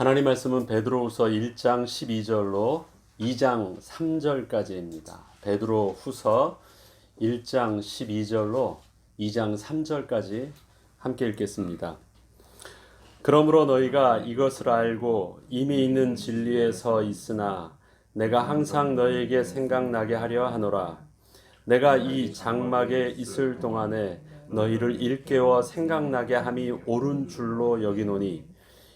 하나님 말씀은 베드로후서 1장 12절로 2장 3절까지입니다. 베드로후서 1장 12절로 2장 3절까지 함께 읽겠습니다. 그러므로 너희가 이것을 알고 이미 있는 진리에 서 있으나 내가 항상 너희에게 생각나게 하려 하노라. 내가 이 장막에 있을 동안에 너희를 일깨워 생각나게 함이 옳은 줄로 여기노니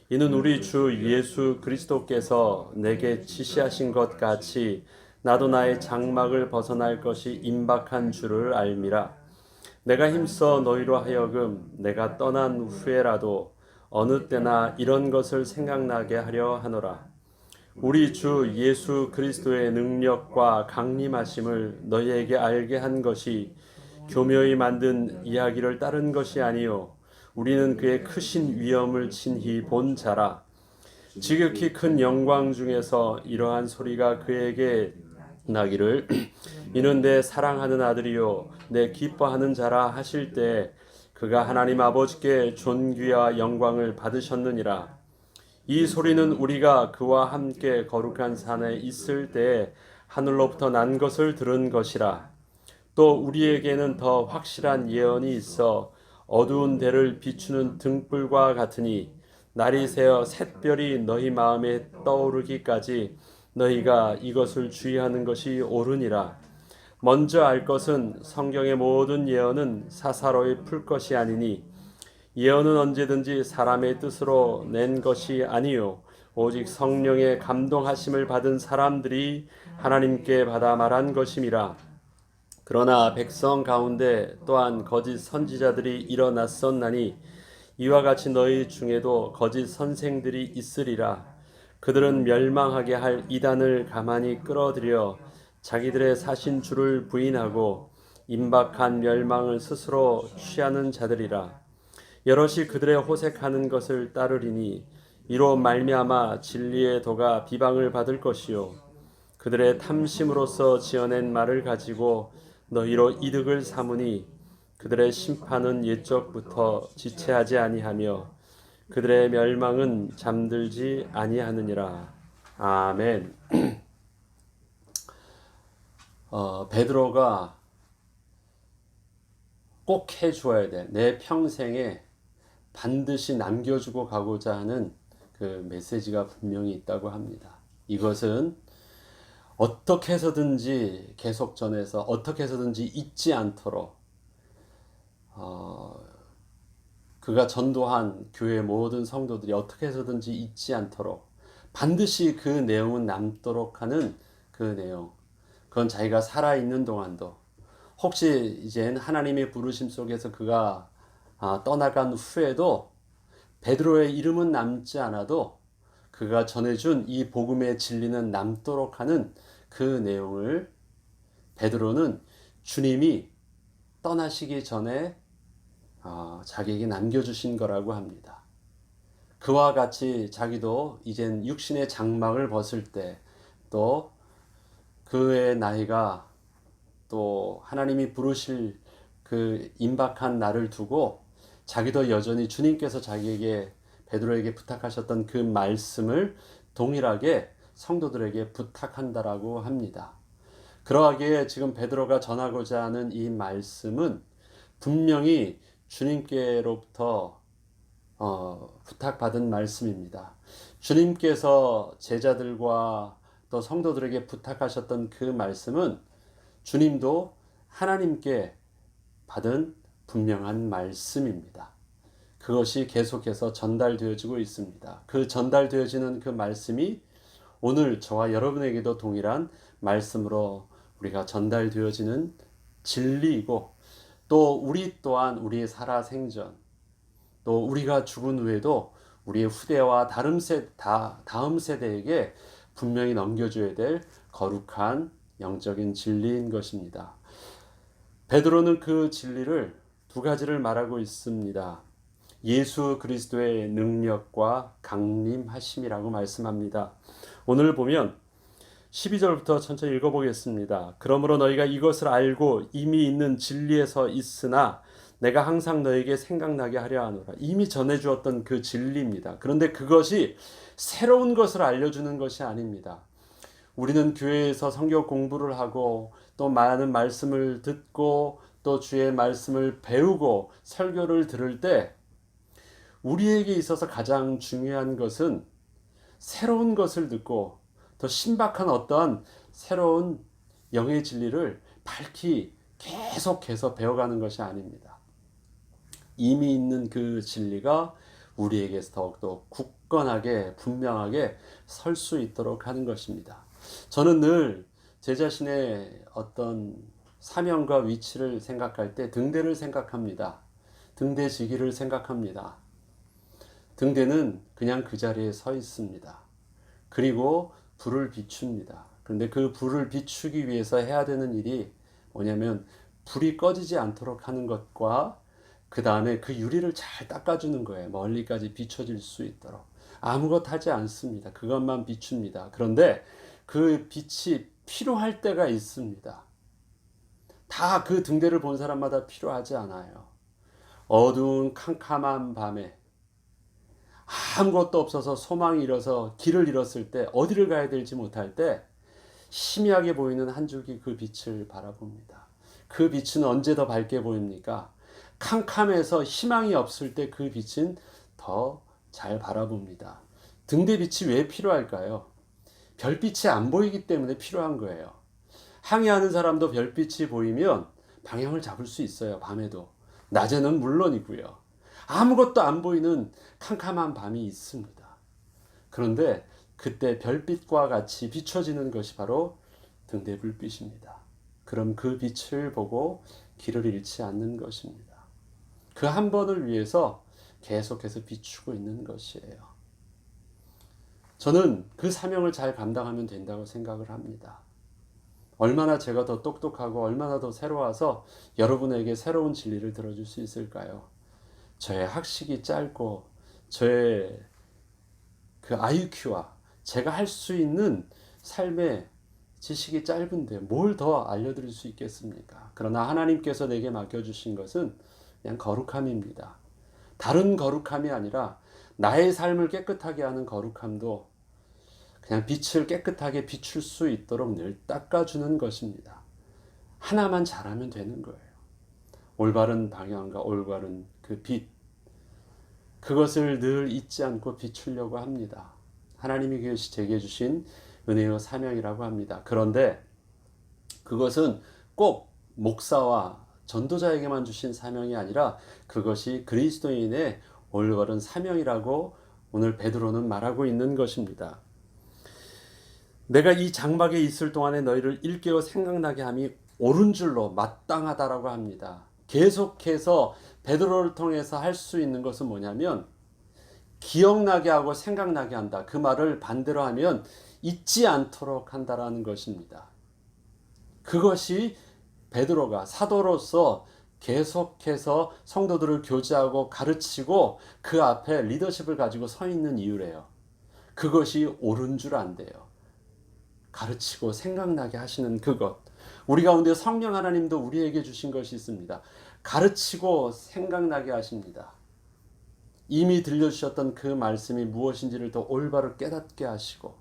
이는 우리 주 예수 그리스도께서 내게 지시하신 것 같이 나도 나의 장막을 벗어날 것이 임박한 줄을 알미라. 내가 힘써 너희로 하여금 내가 떠난 후에라도 어느 때나 이런 것을 생각나게 하려 하노라. 우리 주 예수 그리스도의 능력과 강림하심을 너희에게 알게 한 것이 교묘히 만든 이야기를 따른 것이 아니요 우리는 그의 크신 위엄을 친히 본 자라. 지극히 큰 영광 중에서 이러한 소리가 그에게 나기를 이는 내 사랑하는 아들이요 내 기뻐하는 자라 하실 때 그가 하나님 아버지께 존귀와 영광을 받으셨느니라. 이 소리는 우리가 그와 함께 거룩한 산에 있을 때 하늘로부터 난 것을 들은 것이라. 또 우리에게는 더 확실한 예언이 있어 어두운 데를 비추는 등불과 같으니 날이 새어 샛별이 너희 마음에 떠오르기까지 너희가 이것을 주의하는 것이 옳으니라. 먼저 알 것은 성경의 모든 예언은 사사로이 풀 것이 아니니 예언은 언제든지 사람의 뜻으로 낸 것이 아니요 오직 성령의 감동하심을 받은 사람들이 하나님께 받아 말한 것임이라. 그러나 백성 가운데 또한 거짓 선지자들이 일어났었나니 이와 같이 너희 중에도 거짓 선생들이 있으리라. 그들은 멸망하게 할 이단을 가만히 끌어들여 자기들의 사신 주를 부인하고 임박한 멸망을 스스로 취하는 자들이라. 여럿이 그들의 호색하는 것을 따르리니 이로 말미암아 진리의 도가 비방을 받을 것이요 그들의 탐심으로써 지어낸 말을 가지고 너희로 이득을 삼으니 그들의 심판은 옛적부터 지체하지 아니하며 그들의 멸망은 잠들지 아니하느니라. 아멘. 베드로가 꼭 해주어야 돼. 내 평생에 반드시 남겨주고 가고자 하는 그 메시지가 분명히 있다고 합니다. 이것은 어떻게 해서든지 계속 전해서 어떻게 해서든지 잊지 않도록 그가 전도한 교회 모든 성도들이 어떻게 해서든지 잊지 않도록 반드시 그 내용은 남도록 하는 그 내용. 그건 자기가 살아있는 동안도 혹시 이젠 하나님의 부르심 속에서 그가 떠나간 후에도 베드로의 이름은 남지 않아도 그가 전해준 이 복음의 진리는 남도록 하는 그 내용을 베드로는 주님이 떠나시기 전에 자기에게 남겨주신 거라고 합니다. 그와 같이 자기도 이젠 육신의 장막을 벗을 때 또 그의 나이가 또 하나님이 부르실 그 임박한 날을 두고 자기도 여전히 주님께서 자기에게 베드로에게 부탁하셨던 그 말씀을 동일하게 성도들에게 부탁한다라고 합니다. 그러하기에 지금 베드로가 전하고자 하는 이 말씀은 분명히 주님께로부터 부탁받은 말씀입니다. 주님께서 제자들과 또 성도들에게 부탁하셨던 그 말씀은 주님도 하나님께 받은 분명한 말씀입니다. 그것이 계속해서 전달되어지고 있습니다. 그 전달되어지는 그 말씀이 오늘 저와 여러분에게도 동일한 말씀으로 우리가 전달되어지는 진리이고 또 우리 또한 우리의 살아생전 또 우리가 죽은 후에도 우리의 후대와 다음 세대에게 분명히 넘겨줘야 될 거룩한 영적인 진리인 것입니다. 베드로는 그 진리를 두 가지를 말하고 있습니다. 예수 그리스도의 능력과 강림하심이라고 말씀합니다. 오늘 보면 12절부터 천천히 읽어보겠습니다. 그러므로 너희가 이것을 알고 이미 있는 진리에서 있으나 내가 항상 너에게 생각나게 하려 하노라. 이미 전해주었던 그 진리입니다. 그런데 그것이 새로운 것을 알려주는 것이 아닙니다. 우리는 교회에서 성경 공부를 하고 또 많은 말씀을 듣고 또 주의 말씀을 배우고 설교를 들을 때 우리에게 있어서 가장 중요한 것은 새로운 것을 듣고 더 신박한 어떠한 새로운 영의 진리를 밝히 계속해서 배워가는 것이 아닙니다. 이미 있는 그 진리가 우리에게서 더욱더 굳건하게 분명하게 설 수 있도록 하는 것입니다. 저는 늘 제 자신의 어떤 사명과 위치를 생각할 때 등대를 생각합니다. 등대지기를 생각합니다. 등대는 그냥 그 자리에 서 있습니다. 그리고 불을 비춥니다. 그런데 그 불을 비추기 위해서 해야 되는 일이 뭐냐면 불이 꺼지지 않도록 하는 것과 그 다음에 그 유리를 잘 닦아주는 거예요. 멀리까지 비춰질 수 있도록. 아무것도 하지 않습니다. 그것만 비춥니다. 그런데 그 빛이 필요할 때가 있습니다. 다 그 등대를 본 사람마다 필요하지 않아요. 어두운 캄캄한 밤에 아무것도 없어서 소망이 잃어서 길을 잃었을 때 어디를 가야 될지 못할 때 희미하게 보이는 한 줄기 그 빛을 바라봅니다. 그 빛은 언제 더 밝게 보입니까? 캄캄해서 희망이 없을 때 그 빛은 더 잘 바라봅니다. 등대빛이 왜 필요할까요? 별빛이 안 보이기 때문에 필요한 거예요. 항해하는 사람도 별빛이 보이면 방향을 잡을 수 있어요. 밤에도. 낮에는 물론이고요. 아무것도 안 보이는 캄캄한 밤이 있습니다. 그런데 그때 별빛과 같이 비춰지는 것이 바로 등대불빛입니다. 그럼 그 빛을 보고 길을 잃지 않는 것입니다. 그 한 번을 위해서 계속해서 비추고 있는 것이에요. 저는 그 사명을 잘 감당하면 된다고 생각을 합니다. 얼마나 제가 더 똑똑하고 얼마나 더 새로워서 여러분에게 새로운 진리를 들어줄 수 있을까요? 저의 학식이 짧고 저의 그 IQ와 제가 할 수 있는 삶의 지식이 짧은데 뭘 더 알려드릴 수 있겠습니까? 그러나 하나님께서 내게 맡겨주신 것은 그냥 거룩함입니다. 다른 거룩함이 아니라 나의 삶을 깨끗하게 하는 거룩함도 그냥 빛을 깨끗하게 비출 수 있도록 늘 닦아주는 것입니다. 하나만 잘하면 되는 거예요. 올바른 방향과 올바른 그 빛, 그것을 늘 잊지 않고 비추려고 합니다. 하나님이 제게 주신 은혜와 사명이라고 합니다. 그런데 그것은 꼭 목사와 전도자에게만 주신 사명이 아니라 그것이 그리스도인의 올바른 사명이라고 오늘 베드로는 말하고 있는 것입니다. 내가 이 장막에 있을 동안에 너희를 일깨워 생각나게 함이 옳은 줄로 마땅하다라고 합니다. 계속해서 베드로를 통해서 할 수 있는 것은 뭐냐면 기억나게 하고 생각나게 한다. 그 말을 반대로 하면 잊지 않도록 한다라는 것입니다. 그것이 베드로가 사도로서 계속해서 성도들을 교제하고 가르치고 그 앞에 리더십을 가지고 서 있는 이유래요. 그것이 옳은 줄 안대요. 가르치고 생각나게 하시는 그것. 우리 가운데 성령 하나님도 우리에게 주신 것이 있습니다. 가르치고 생각나게 하십니다. 이미 들려주셨던 그 말씀이 무엇인지를 더 올바로 깨닫게 하시고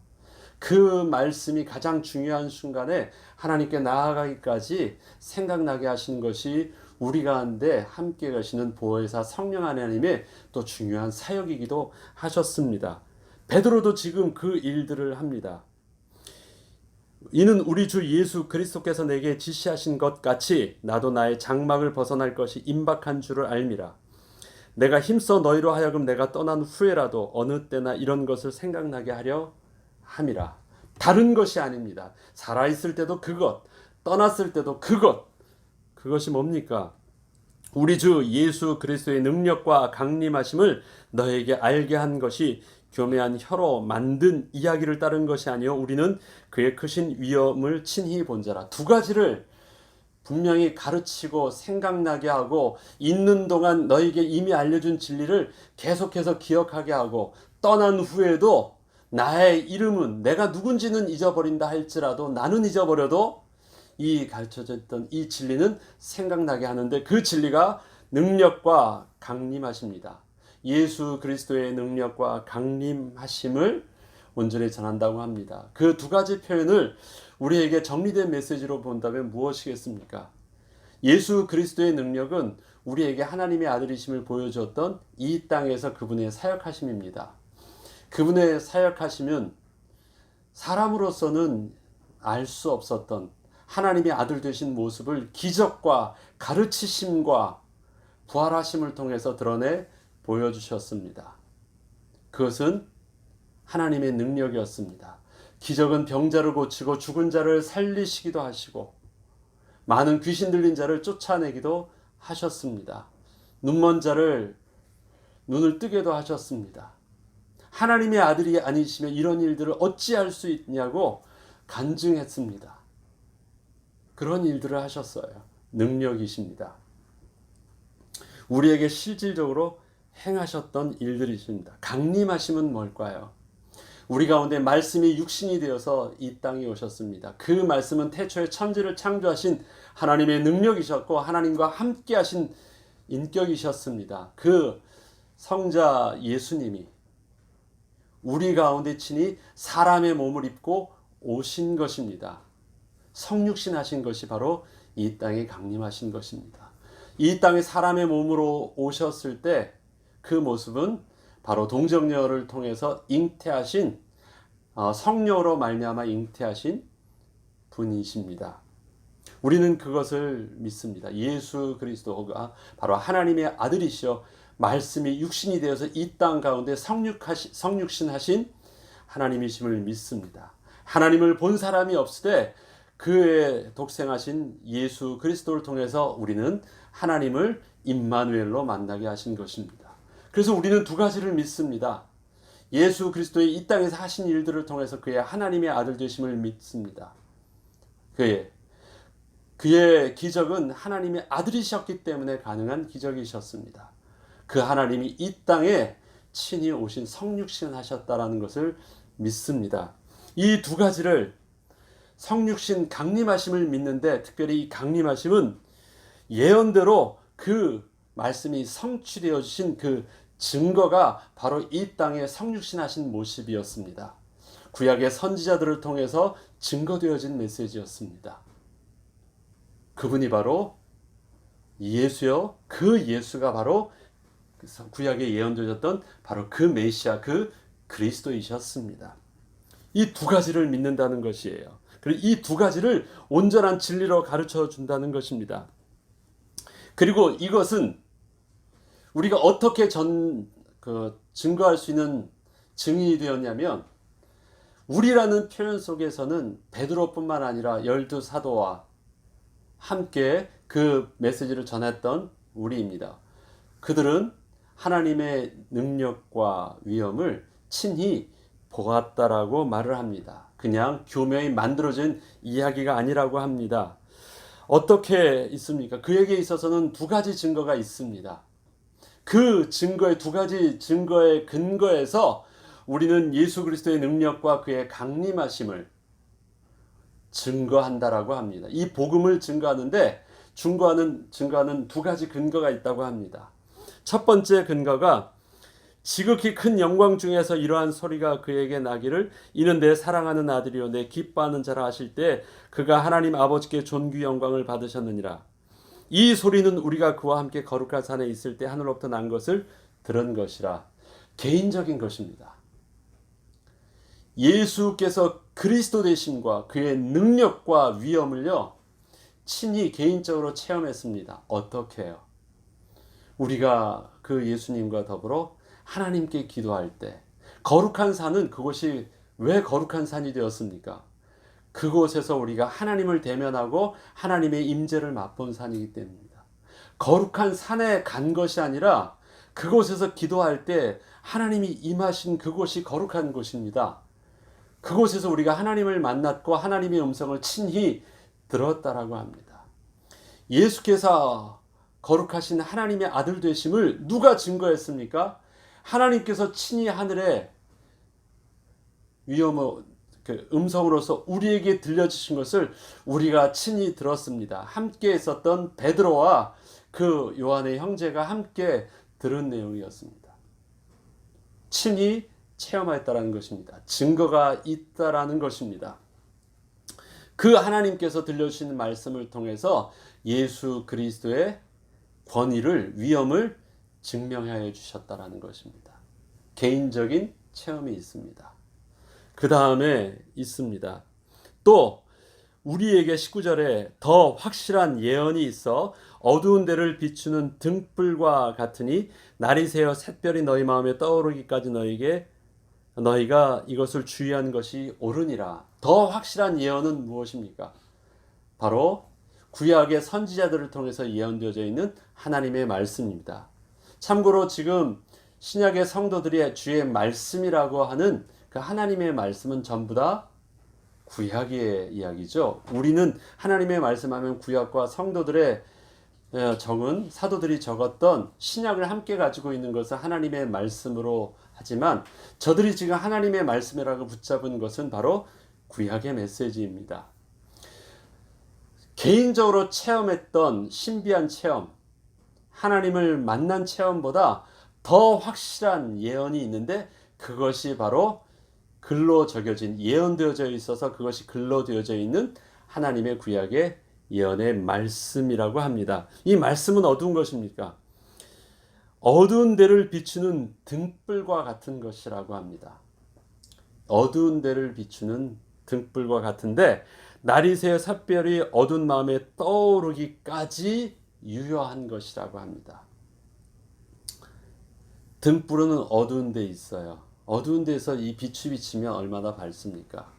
그 말씀이 가장 중요한 순간에 하나님께 나아가기까지 생각나게 하시는 것이 우리 가운데 함께 가시는 보혜사 성령 하나님의 또 중요한 사역이기도 하셨습니다. 베드로도 지금 그 일들을 합니다. 이는 우리 주 예수 그리스도께서 내게 지시하신 것 같이 나도 나의 장막을 벗어날 것이 임박한 줄을 알미라. 내가 힘써 너희로 하여금 내가 떠난 후에라도 어느 때나 이런 것을 생각나게 하려 함이라. 다른 것이 아닙니다. 살아있을 때도 그것, 떠났을 때도 그것. 그것이 뭡니까? 우리 주 예수 그리스도의 능력과 강림하심을 너에게 알게 한 것이 교묘한 혀로 만든 이야기를 따른 것이 아니요 우리는 그의 크신 위엄을 친히 본 자라. 두 가지를 분명히 가르치고 생각나게 하고 있는 동안 너에게 이미 알려준 진리를 계속해서 기억하게 하고 떠난 후에도 나의 이름은 내가 누군지는 잊어버린다 할지라도 나는 잊어버려도 이 가르쳐졌던 이 진리는 생각나게 하는데 그 진리가 능력과 강림하십니다. 예수 그리스도의 능력과 강림하심을 온전히 전한다고 합니다. 그 두 가지 표현을 우리에게 정리된 메시지로 본다면 무엇이겠습니까? 예수 그리스도의 능력은 우리에게 하나님의 아들이심을 보여주었던 이 땅에서 그분의 사역하심입니다. 그분의 사역하심은 사람으로서는 알 수 없었던 하나님의 아들 되신 모습을 기적과 가르치심과 부활하심을 통해서 드러내 보여주셨습니다. 그것은 하나님의 능력이었습니다. 기적은 병자를 고치고 죽은 자를 살리시기도 하시고 많은 귀신 들린 자를 쫓아내기도 하셨습니다. 눈먼 자를 눈을 뜨게도 하셨습니다. 하나님의 아들이 아니시면 이런 일들을 어찌할 수 있냐고 간증했습니다. 그런 일들을 하셨어요. 능력이십니다. 우리에게 실질적으로 행하셨던 일들이십니다. 강림하심은 뭘까요? 우리 가운데 말씀이 육신이 되어서 이 땅에 오셨습니다. 그 말씀은 태초에 천지를 창조하신 하나님의 능력이셨고 하나님과 함께 하신 인격이셨습니다. 그 성자 예수님이 우리 가운데 친히 사람의 몸을 입고 오신 것입니다. 성육신 하신 것이 바로 이 땅에 강림하신 것입니다. 이 땅에 사람의 몸으로 오셨을 때 그 모습은 바로 동정녀를 통해서 잉태하신 성령으로 말미암아 잉태하신 분이십니다. 우리는 그것을 믿습니다. 예수 그리스도가 바로 하나님의 아들이시여 말씀이 육신이 되어서 이 땅 가운데 성육신하신 하나님이심을 믿습니다. 하나님을 본 사람이 없으되 그의 독생하신 예수 그리스도를 통해서 우리는 하나님을 임마누엘로 만나게 하신 것입니다. 그래서 우리는 두 가지를 믿습니다. 예수 그리스도의 이 땅에서 하신 일들을 통해서 그의 하나님의 아들 되심을 믿습니다. 그의 기적은 하나님의 아들이셨기 때문에 가능한 기적이셨습니다. 그 하나님이 이 땅에 친히 오신 성육신 하셨다라는 것을 믿습니다. 이 두 가지를 성육신 강림하심을 믿는데 특별히 이 강림하심은 예언대로 그 말씀이 성취되어 주신 그 증거가 바로 이 땅에 성육신 하신 모습이었습니다. 구약의 선지자들을 통해서 증거되어진 메시지였습니다. 그분이 바로 예수요. 그 예수가 바로 구약에 예언되었던 바로 그 메시아, 그 그리스도이셨습니다. 이 두 가지를 믿는다는 것이에요. 그리고 이 두 가지를 온전한 진리로 가르쳐 준다는 것입니다. 그리고 이것은 우리가 어떻게 증거할 수 있는 증인이 되었냐면 우리라는 표현 속에서는 베드로뿐만 아니라 12사도와 함께 그 메시지를 전했던 우리입니다. 그들은 하나님의 능력과 위엄을 친히 보았다라고 말을 합니다. 그냥 교묘히 만들어진 이야기가 아니라고 합니다. 어떻게 있습니까? 그에게 있어서는 두 가지 증거가 있습니다. 그 증거의 두 가지 증거의 근거에서 우리는 예수 그리스도의 능력과 그의 강림하심을 증거한다라고 합니다. 이 복음을 증거하는데 증거하는 두 가지 근거가 있다고 합니다. 첫 번째 근거가 지극히 큰 영광 중에서 이러한 소리가 그에게 나기를 이는 내 사랑하는 아들이요 내 기뻐하는 자라 하실 때 그가 하나님 아버지께 존귀 영광을 받으셨느니라. 이 소리는 우리가 그와 함께 거룩한 산에 있을 때 하늘로부터 난 것을 들은 것이라. 개인적인 것입니다. 예수께서 그리스도 되심과 그의 능력과 위엄을요 친히 개인적으로 체험했습니다. 어떻게 해요? 우리가 그 예수님과 더불어 하나님께 기도할 때 거룩한 산은 그곳이 왜 거룩한 산이 되었습니까? 그곳에서 우리가 하나님을 대면하고 하나님의 임재를 맛본 산이기 때문입니다. 거룩한 산에 간 것이 아니라 그곳에서 기도할 때 하나님이 임하신 그곳이 거룩한 곳입니다. 그곳에서 우리가 하나님을 만났고 하나님의 음성을 친히 들었다라고 합니다. 예수께서 거룩하신 하나님의 아들 되심을 누가 증거했습니까? 하나님께서 친히 하늘에 음성으로서 우리에게 들려주신 것을 우리가 친히 들었습니다. 함께 있었던 베드로와 그 요한의 형제가 함께 들은 내용이었습니다. 친히 체험하였다라는 것입니다. 증거가 있다라는 것입니다. 그 하나님께서 들려주신 말씀을 통해서 예수 그리스도의 권위를, 위엄을 증명하여 주셨다라는 것입니다. 개인적인 체험이 있습니다. 그 다음에 있습니다. 또 우리에게 19절에 더 확실한 예언이 있어 어두운 데를 비추는 등불과 같으니 날이 새어 샛별이 너희 마음에 떠오르기까지 너희가 이것을 주의하는 것이 옳으니라. 더 확실한 예언은 무엇입니까? 바로 구약의 선지자들을 통해서 예언되어져 있는 하나님의 말씀입니다. 참고로 지금 신약의 성도들이 주의 말씀이라고 하는 그 하나님의 말씀은 전부 다 구약의 이야기죠. 우리는 하나님의 말씀하면 구약과 성도들의 적은 사도들이 적었던 신약을 함께 가지고 있는 것을 하나님의 말씀으로 하지만 저들이 지금 하나님의 말씀이라고 붙잡은 것은 바로 구약의 메시지입니다. 개인적으로 체험했던 신비한 체험, 하나님을 만난 체험보다 더 확실한 예언이 있는데 그것이 바로 글로 적여진, 예언되어져 있어서 그것이 글로 되어져 있는 하나님의 구약의 예언의 말씀이라고 합니다. 이 말씀은 어두운 것입니까? 어두운 데를 비추는 등불과 같은 것이라고 합니다. 어두운 데를 비추는 등불과 같은데 날이 새어 샛별이 어두운 마음에 떠오르기까지 유효한 것이라고 합니다. 등불은 어두운 데 있어요. 어두운 데서 이 빛이 비치면 얼마나 밝습니까?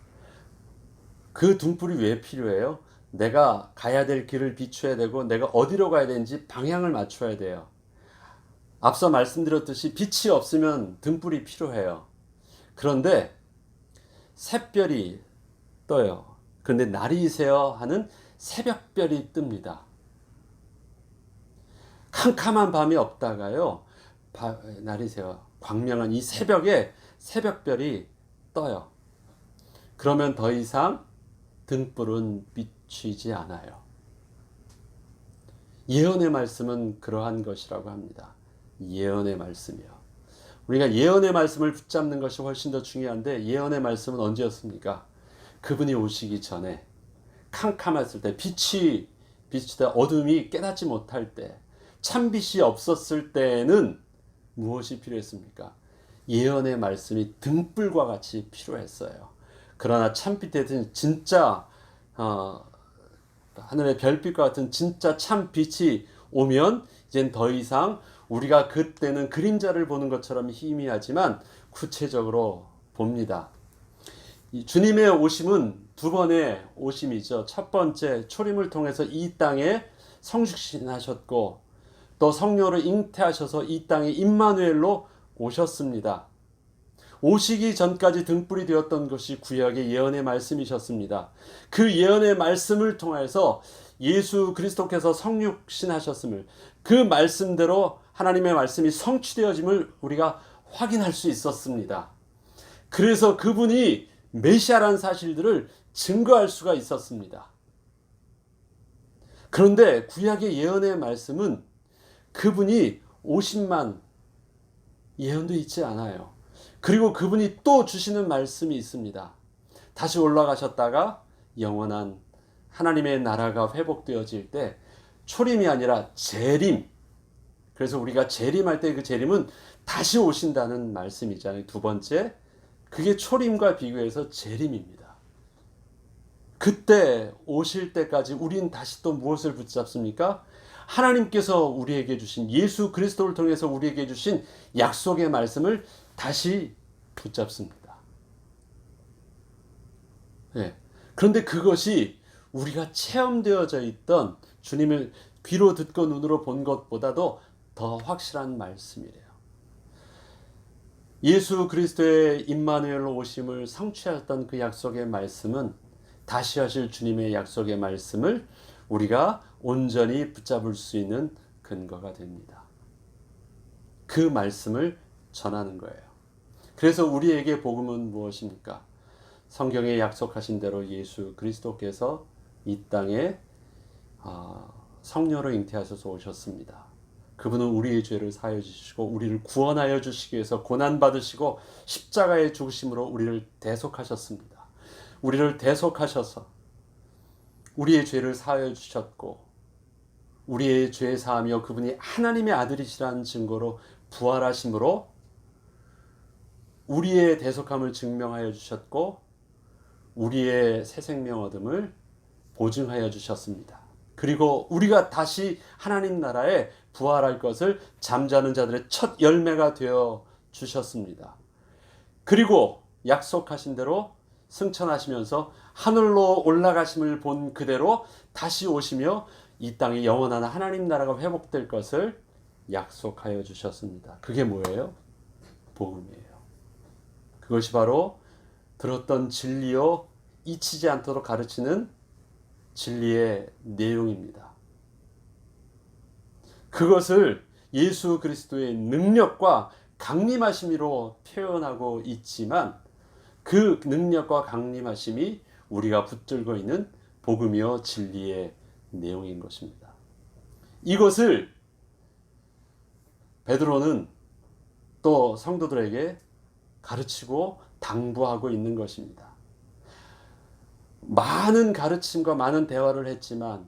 그 등불이 왜 필요해요? 내가 가야 될 길을 비춰야 되고 내가 어디로 가야 되는지 방향을 맞춰야 돼요. 앞서 말씀드렸듯이 빛이 없으면 등불이 필요해요. 그런데 샛별이 떠요. 그런데 날이 새어 하는 새벽별이 뜹니다. 캄캄한 밤이 없다가요. 날이 새어 광명한 이 새벽에 새벽별이 떠요. 그러면 더 이상 등불은 비추지 않아요. 예언의 말씀은 그러한 것이라고 합니다. 예언의 말씀이요. 우리가 예언의 말씀을 붙잡는 것이 훨씬 더 중요한데 예언의 말씀은 언제였습니까? 그분이 오시기 전에 캄캄했을 때 빛이 비추다 어둠이 깨닫지 못할 때 참빛이 없었을 때는 무엇이 필요했습니까? 예언의 말씀이 등불과 같이 필요했어요. 그러나 참빛에 진짜 하늘의 별빛과 같은 진짜 참빛이 오면 이젠 더 이상 우리가 그때는 그림자를 보는 것처럼 희미하지만 구체적으로 봅니다. 이 주님의 오심은 두 번의 오심이죠. 첫 번째 초림을 통해서 이 땅에 성육신하셨고 또 성령으로 잉태하셔서 이 땅에 임마누엘로 오셨습니다. 오시기 전까지 등불이 되었던 것이 구약의 예언의 말씀이셨습니다. 그 예언의 말씀을 통해서 예수 그리스도께서 성육신하셨음을, 그 말씀대로 하나님의 말씀이 성취되어짐을 우리가 확인할 수 있었습니다. 그래서 그분이 메시아라는 사실들을 증거할 수가 있었습니다. 그런데 구약의 예언의 말씀은 그분이 오심만 예언도 있지 않아요. 그리고 그분이 또 주시는 말씀이 있습니다. 다시 올라가셨다가 영원한 하나님의 나라가 회복되어질 때 초림이 아니라 재림. 그래서 우리가 재림할 때 그 재림은 다시 오신다는 말씀이잖아요. 두 번째, 그게 초림과 비교해서 재림입니다. 그때 오실 때까지 우린 다시 또 무엇을 붙잡습니까? 하나님께서 우리에게 주신 예수 그리스도를 통해서 우리에게 주신 약속의 말씀을 다시 붙잡습니다. 네. 그런데 그것이 우리가 체험되어져 있던 주님을 귀로 듣고 눈으로 본 것보다도 더 확실한 말씀이래요. 예수 그리스도의 임마누엘로 오심을 성취하였던 그 약속의 말씀은 다시 하실 주님의 약속의 말씀을 우리가 온전히 붙잡을 수 있는 근거가 됩니다. 그 말씀을 전하는 거예요. 그래서 우리에게 복음은 무엇입니까? 성경에 약속하신 대로 예수 그리스도께서 이 땅에 성녀로 잉태하셔서 오셨습니다. 그분은 우리의 죄를 사하여 주시고 우리를 구원하여 주시기 위해서 고난받으시고 십자가의 죽으심으로 우리를 대속하셨습니다. 우리를 대속하셔서 우리의 죄를 사하여 주셨고 우리의 죄 사하며 그분이 하나님의 아들이시라는 증거로 부활하심으로 우리의 대속함을 증명하여 주셨고 우리의 새 생명 얻음을 보증하여 주셨습니다. 그리고 우리가 다시 하나님 나라에 부활할 것을 잠자는 자들의 첫 열매가 되어 주셨습니다. 그리고 약속하신 대로 승천하시면서 하늘로 올라가심을 본 그대로 다시 오시며 이 땅에 영원한 하나님 나라가 회복될 것을 약속하여 주셨습니다. 그게 뭐예요? 복음이에요. 그것이 바로 들었던 진리요 잊히지 않도록 가르치는 진리의 내용입니다. 그것을 예수 그리스도의 능력과 강림하심으로 표현하고 있지만 그 능력과 강림하심이 우리가 붙들고 있는 복음이요 진리의 내용인 것입니다. 이것을 베드로는 또 성도들에게 가르치고 당부하고 있는 것입니다. 많은 가르침과 많은 대화를 했지만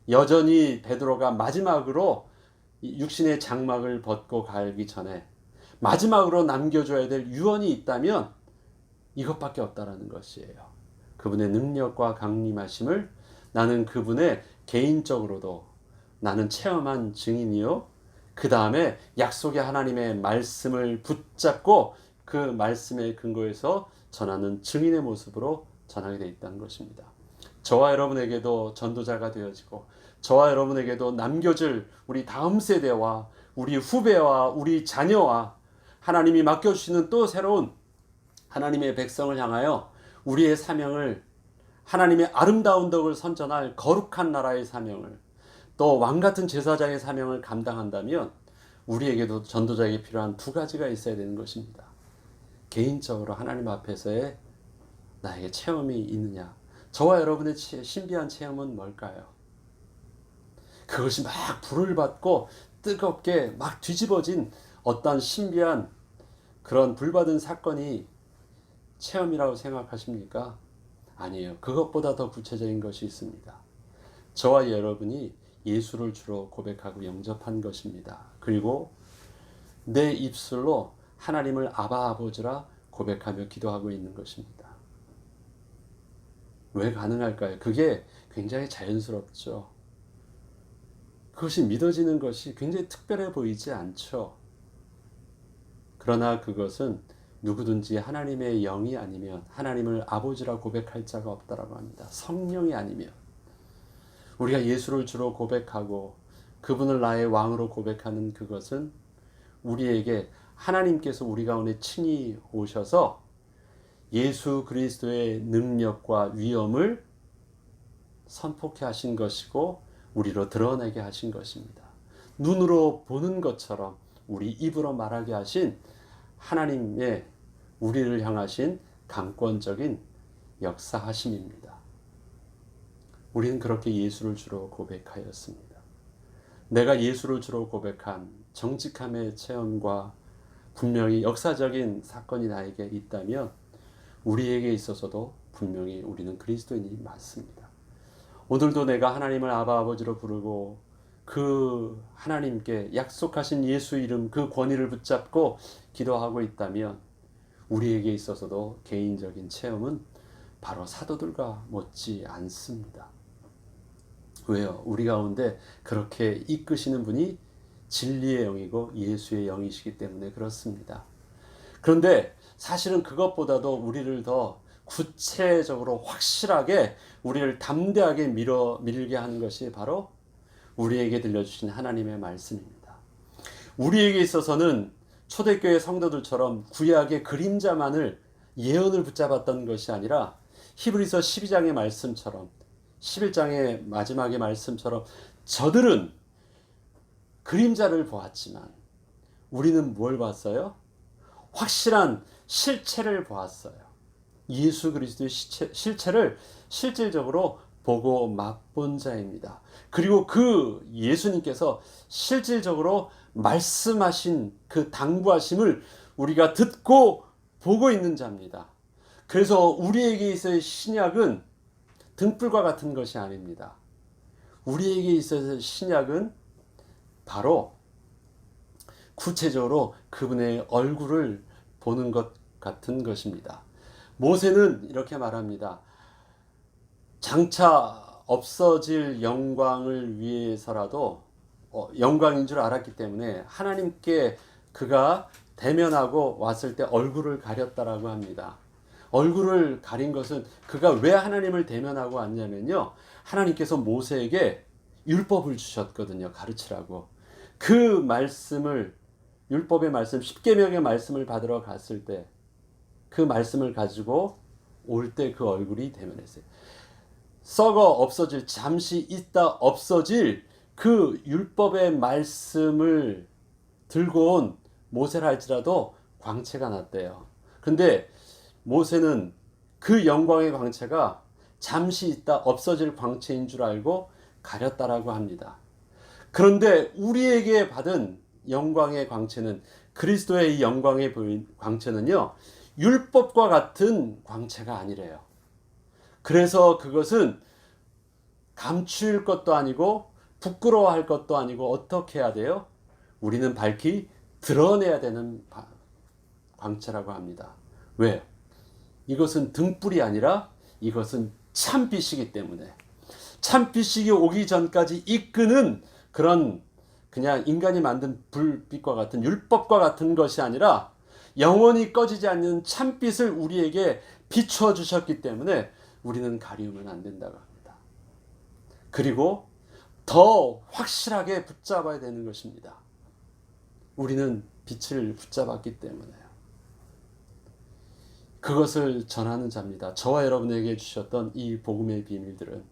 여전히 베드로가 마지막으로 육신의 장막을 벗고 가기 전에 마지막으로 남겨줘야 될 유언이 있다면 이것밖에 없다라는 것이에요. 그분의 능력과 강림하심을 나는 그분의 개인적으로도 나는 체험한 증인이요. 그 다음에 약속의 하나님의 말씀을 붙잡고 그 말씀의 근거에서 전하는 증인의 모습으로 전하게 되어 있다는 것입니다. 저와 여러분에게도 전도자가 되어지고 저와 여러분에게도 남겨질 우리 다음 세대와 우리 후배와 우리 자녀와 하나님이 맡겨주시는 또 새로운 하나님의 백성을 향하여 우리의 사명을 하나님의 아름다운 덕을 선전할 거룩한 나라의 사명을 또 왕같은 제사장의 사명을 감당한다면 우리에게도 전도자에게 필요한 두 가지가 있어야 되는 것입니다. 개인적으로 하나님 앞에서의 나에게 체험이 있느냐? 저와 여러분의 신비한 체험은 뭘까요? 그것이 막 불을 받고 뜨겁게 막 뒤집어진 어떤 신비한 그런 불받은 사건이 체험이라고 생각하십니까? 아니에요. 그것보다 더 구체적인 것이 있습니다. 저와 여러분이 예수를 주로 고백하고 영접한 것입니다. 그리고 내 입술로 하나님을 아바 아버지라 고백하며 기도하고 있는 것입니다. 왜 가능할까요? 그게 굉장히 자연스럽죠. 그것이 믿어지는 것이 굉장히 특별해 보이지 않죠. 그러나 그것은 누구든지 하나님의 영이 아니면 하나님을 아버지라 고백할 자가 없다라고 합니다. 성령이 아니면 우리가 예수를 주로 고백하고 그분을 나의 왕으로 고백하는 그것은 우리에게 하나님께서 우리 가운데 친히 오셔서 예수 그리스도의 능력과 위엄을 선포케 하신 것이고 우리로 드러내게 하신 것입니다. 눈으로 보는 것처럼 우리 입으로 말하게 하신 하나님의 우리를 향하신 강권적인 역사하심입니다. 우리는 그렇게 예수를 주로 고백하였습니다. 내가 예수를 주로 고백한 정직함의 체험과 분명히 역사적인 사건이 나에게 있다면 우리에게 있어서도 분명히 우리는 그리스도인이 맞습니다. 오늘도 내가 하나님을 아바 아버지로 부르고 그 하나님께 약속하신 예수 이름 그 권위를 붙잡고 기도하고 있다면 우리에게 있어서도 개인적인 체험은 바로 사도들과 못지 않습니다. 왜요? 우리 가운데 그렇게 이끄시는 분이 진리의 영이고 예수의 영이시기 때문에 그렇습니다. 그런데 사실은 그것보다도 우리를 더 구체적으로 확실하게 우리를 담대하게 밀게 하는 것이 바로 우리에게 들려주신 하나님의 말씀입니다. 우리에게 있어서는 초대교회 성도들처럼 구약의 그림자만을 예언을 붙잡았던 것이 아니라 히브리서 12장의 말씀처럼 11장의 마지막의 말씀처럼 저들은 그림자를 보았지만 우리는 뭘 봤어요? 확실한 실체를 보았어요. 예수 그리스도의 실체를 실질적으로 보고 맛본 자입니다. 그리고 그 예수님께서 실질적으로 말씀하신 그 당부하심을 우리가 듣고 보고 있는 자입니다. 그래서 우리에게 있어의 신약은 등불과 같은 것이 아닙니다. 우리에게 있어서 신약은 바로 구체적으로 그분의 얼굴을 보는 것 같은 것입니다. 모세는 이렇게 말합니다. 장차 없어질 영광을 위해서라도 영광인 줄 알았기 때문에 하나님께 그가 대면하고 왔을 때 얼굴을 가렸다라고 합니다. 얼굴을 가린 것은 그가 왜 하나님을 대면하고 왔냐면요. 하나님께서 모세에게 율법을 주셨거든요. 가르치라고. 그 말씀을 율법의 말씀, 십계명의 말씀을 받으러 갔을 때 그 말씀을 가지고 올 때 그 얼굴이 대면했어요. 썩어 없어질, 잠시 있다 없어질 그 율법의 말씀을 들고 온 모세라 할지라도 광채가 났대요. 근데 모세는 그 영광의 광채가 잠시 있다 없어질 광채인 줄 알고 가렸다라고 합니다. 그런데 우리에게 받은 영광의 광채는, 그리스도의 이 영광의 광채는요, 율법과 같은 광채가 아니래요. 그래서 그것은 감출 것도 아니고 부끄러워할 것도 아니고 어떻게 해야 돼요? 우리는 밝히 드러내야 되는 광채라고 합니다. 왜? 이것은 등불이 아니라 이것은 참빛이기 때문에, 참빛이 오기 전까지 이끄는 그런 그냥 인간이 만든 불빛과 같은 율법과 같은 것이 아니라 영원히 꺼지지 않는 참빛을 우리에게 비추어 주셨기 때문에 우리는 가리우면 안 된다고 합니다. 그리고 더 확실하게 붙잡아야 되는 것입니다. 우리는 빛을 붙잡았기 때문에요. 그것을 전하는 자입니다. 저와 여러분에게 주셨던 이 복음의 비밀들은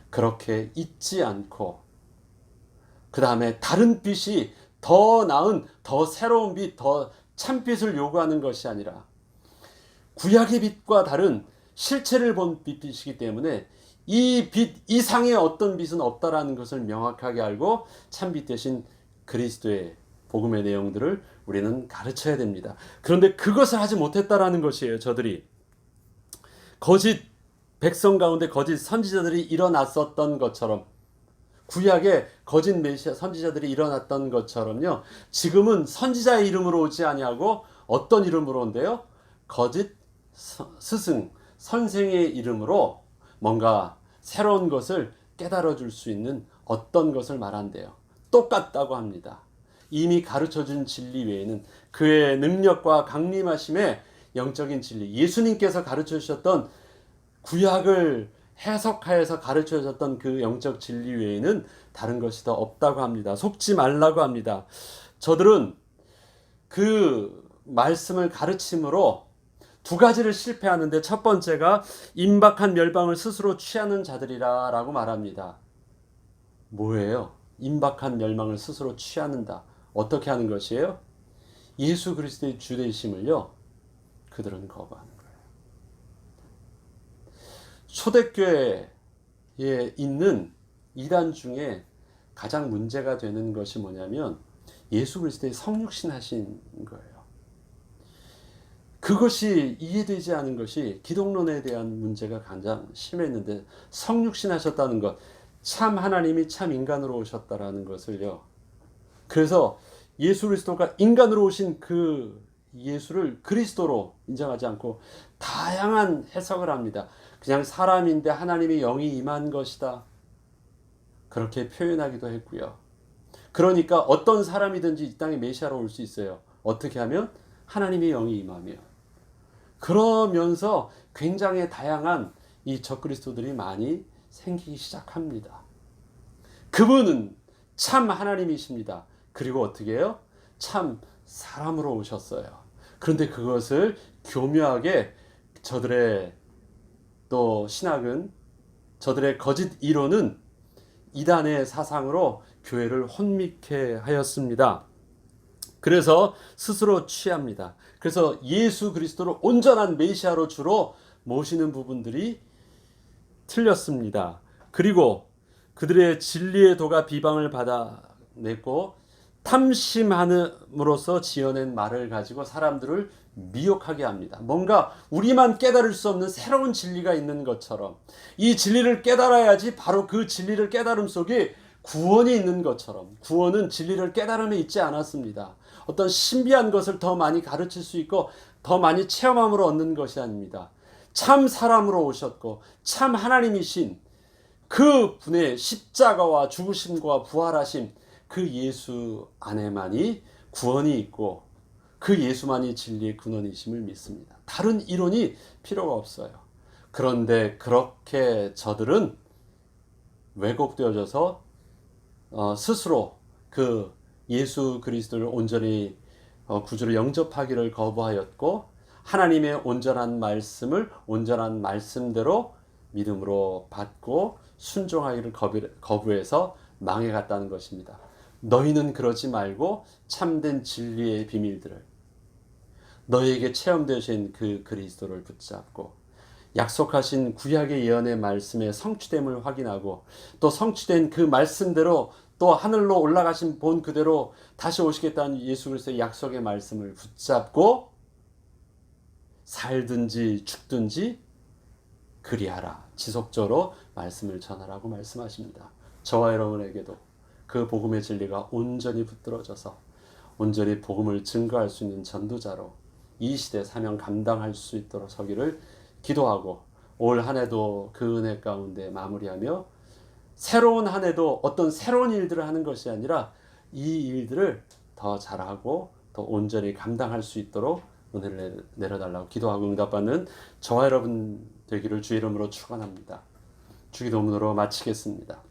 그렇게 잊지 않고, 그 다음에 다른 빛이 더 나은, 더 새로운 빛, 더 참빛을 요구하는 것이 아니라 구약의 빛과 다른 실체를 본 빛이기 때문에 이 빛 이상의 어떤 빛은 없다라는 것을 명확하게 알고 참빛 대신 그리스도의 복음의 내용들을 우리는 가르쳐야 됩니다. 그런데 그것을 하지 못했다라는 것이에요. 저들이 거짓 백성 가운데 거짓 선지자들이 일어났었던 것처럼, 구약에 거짓 메시아 선지자들이 일어났던 것처럼요, 지금은 선지자의 이름으로 오지 아니하고 어떤 이름으로 온대요? 거짓 스승, 선생의 이름으로 뭔가 새로운 것을 깨달아 줄 수 있는 어떤 것을 말한대요. 똑같다고 합니다. 이미 가르쳐준 진리 외에는 그의 능력과 강림하심의 영적인 진리, 예수님께서 가르쳐 주셨던 구약을 해석하여서 가르쳐 주셨던 그 영적 진리 외에는 다른 것이 더 없다고 합니다. 속지 말라고 합니다. 저들은 그 말씀을 가르침으로 두 가지를 실패하는데, 첫 번째가 임박한 멸망을 스스로 취하는 자들이라 라고 말합니다. 뭐예요? 임박한 멸망을 스스로 취하는다. 어떻게 하는 것이에요? 예수 그리스도의 주되심을요, 그들은 거부하는 거예요. 초대교회에 있는 이단 중에 가장 문제가 되는 것이 뭐냐면 예수 그리스도의 성육신 하신 거예요. 그것이 이해되지 않은 것이 기독론에 대한 문제가 가장 심했는데, 성육신 하셨다는 것, 참 하나님이 참 인간으로 오셨다라는 것을요. 그래서 예수 그리스도가 인간으로 오신 그 예수를 그리스도로 인정하지 않고 다양한 해석을 합니다. 그냥 사람인데 하나님의 영이 임한 것이다, 그렇게 표현하기도 했고요. 그러니까 어떤 사람이든지 이 땅에 메시아로 올 수 있어요. 어떻게 하면? 하나님의 영이 임하며. 그러면서 굉장히 다양한 이 적그리스도들이 많이 생기기 시작합니다. 그분은 참 하나님이십니다. 그리고 어떻게 해요? 참 사람으로 오셨어요. 그런데 그것을 교묘하게 저들의 또 신학은, 저들의 거짓 이론은 이단의 사상으로 교회를 혼미케 하였습니다. 그래서 스스로 취합니다. 그래서 예수 그리스도를 온전한 메시아로 주로 모시는 부분들이 틀렸습니다. 그리고 그들의 진리의 도가 비방을 받아냈고 탐심함으로써 지어낸 말을 가지고 사람들을 미혹하게 합니다. 뭔가 우리만 깨달을 수 없는 새로운 진리가 있는 것처럼, 이 진리를 깨달아야지 바로 그 진리를 깨달음 속에 구원이 있는 것처럼, 구원은 진리를 깨달음에 있지 않았습니다. 어떤 신비한 것을 더 많이 가르칠 수 있고 더 많이 체험함으로 얻는 것이 아닙니다. 참 사람으로 오셨고 참 하나님이신 그 분의 십자가와 죽으심과 부활하심, 그 예수 안에만이 구원이 있고 그 예수만이 진리의 근원이심을 믿습니다. 다른 이론이 필요가 없어요. 그런데 그렇게 저들은 왜곡되어져서 스스로 그 예수 그리스도를 온전히 구주로 영접하기를 거부하였고, 하나님의 온전한 말씀을 온전한 말씀대로 믿음으로 받고 순종하기를 거부해서 망해갔다는 것입니다. 너희는 그러지 말고 참된 진리의 비밀들을, 너희에게 체험되신 그 그리스도를 붙잡고 약속하신 구약의 예언의 말씀의 성취됨을 확인하고, 또 성취된 그 말씀대로 또 하늘로 올라가신 본 그대로 다시 오시겠다는 예수 그리스도의 약속의 말씀을 붙잡고 살든지 죽든지 그리하라. 지속적으로 말씀을 전하라고 말씀하십니다. 저와 여러분에게도 그 복음의 진리가 온전히 붙들어져서 온전히 복음을 증거할 수 있는 전도자로 이 시대 사명 감당할 수 있도록 서기를 기도하고, 올 한 해도 그 은혜 가운데 마무리하며 새로운 한 해도 어떤 새로운 일들을 하는 것이 아니라 이 일들을 더 잘하고 더 온전히 감당할 수 있도록 은혜를 내려달라고 기도하고 응답받는 저와 여러분 되기를 주의 이름으로 축원합니다. 주기도문으로 마치겠습니다.